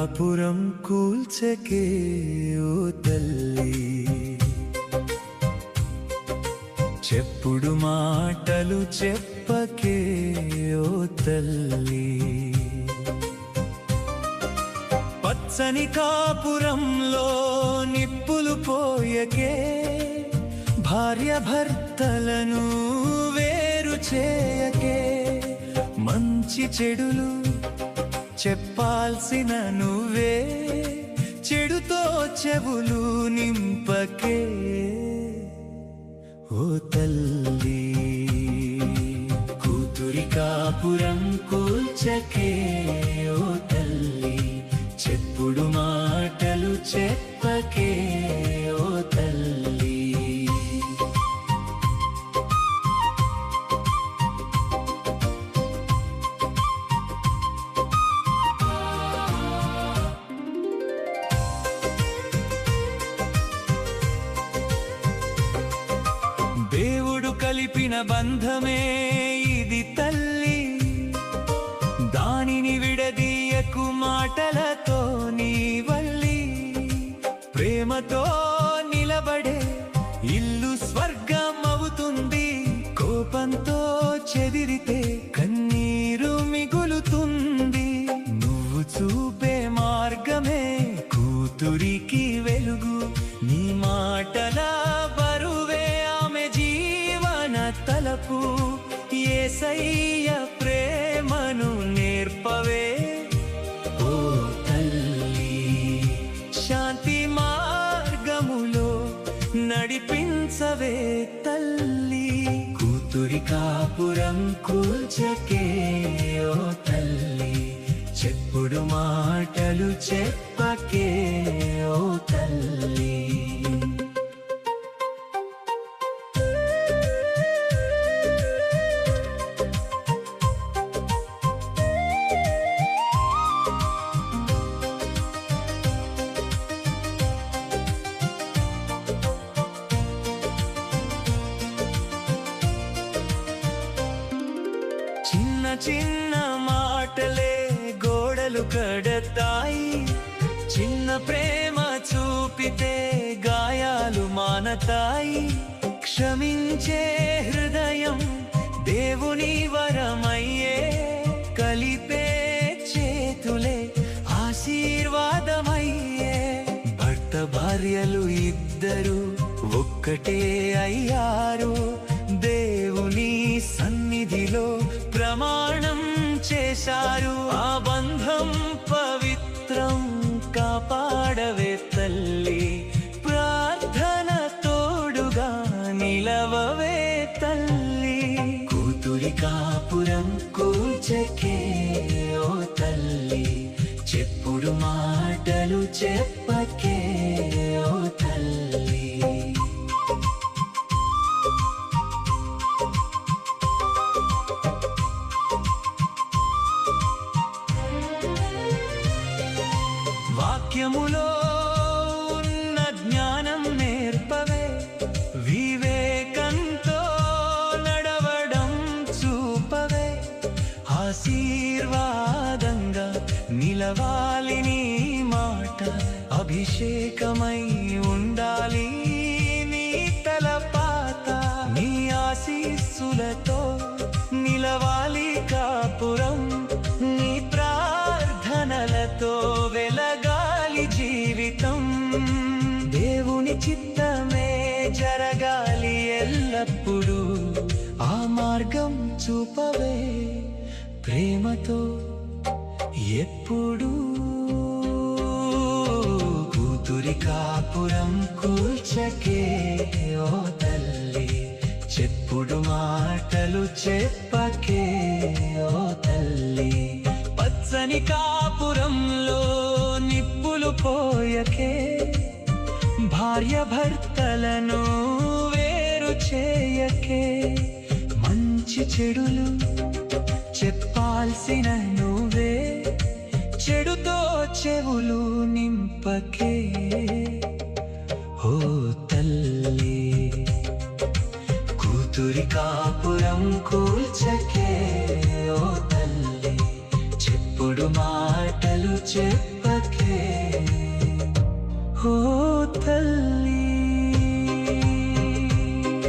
కాపురం కూల్చకే ఓ తల్లి, చెప్పుడు మాటలు చెప్పకే ఓ తల్లి. పచ్చని కాపురంలో నిప్పులు పోయకే, భార్య భర్తలను వేరు చేయకే. మంచి చెడులు చెప్పాల్సిన నువ్వే, చెడుతో చెవులు నింపకే ఓ తల్లి. కూతురి కాపురం కూల్చకే ఓ తల్లి, చెప్పుడు మాటలు చెప్పకే ఓ తల్లి. దేవుడు కలిపిన బంధమే ఇది తల్లి, దానిని విడదీయకు మాటలతో నీ వల్లి. ప్రేమతో నిలబడే ఇల్లు స్వర్గం అవుతుంది, కోపంతో చెదిరితే కన్నీరు మిగులుతుంది. నువ్వు చూపే మార్గమే కూతురికి వెలుగు, నీ మాటల బరువే ఆమె జీవన తలపు. యేసయ్య ప్రేమను నేర్పవే ఓ తల్లి, శాంతి మార్గములో నడిపించవే తల్లి. కూతురి కాపురం కూల్చకే ఓ తల్లి, చెప్పుడు మాటలు చెప్పకే ఓ తల్లి. చిన్న చిన్న మాటలే గోడలు కడతాయి, చిన్న ప్రేమ చూపితే గాయాలు మానతాయి. క్షమించే హృదయం దేవుని వరమయ్యే, కలిపే చేతులే ఆశీర్వాదమయ్యే. భర్త భార్యలు ఇద్దరు ఒక్కటే అయ్యారు, దేవుని సన్నిధిలో ప్రమాణం చేశారు. ఆ బంధం పవిత్రం కాపాడవే తల్లి, ప్రార్థన తోడుగా నిలవవే తల్లి. కూతురి కాపురం కూల్చకే ఓ తల్లి, చెప్పుడు మాటలు చెప్పకే ఓ తల్లి. వాక్యములో ఉన్న జ్ఞానం నేర్పవే, వివేకంతో నడవడం చూపవే. ఆశీర్వాదంగా నిలవాలి నీ మాట, అభిషేకమై ఉండాలి నీ తలపాత. నీ ఆశీస్సులతో నిలవాలి కాపురం, నీ ప్రార్థనలతో వెలగాలి జీవితం. దేవుని చిత్తమే జరగాలి ఎల్లప్పుడూ, ఆ మార్గం చూపవే ప్రేమతో ఎప్పుడూ. కూతురి కాపురం కూల్చకే ఓ తల్లి, చెప్పుడు మాటలు చెప్పకే ఓ తల్లి. పచ్చని కాపురంలో నిప్పులు పోయకే, భార్య భర్తలను వేరు చేయకే. మంచి చెడులు చెప్పాల్సిన నువ్వే, చెడుతో చెవులు నింపకే ఓ తల్లి. కూతురి కాపురం కూల్చకే ఓ తల్లి, చెప్పుడు మాటలు చెప్పకే ఓ తల్లి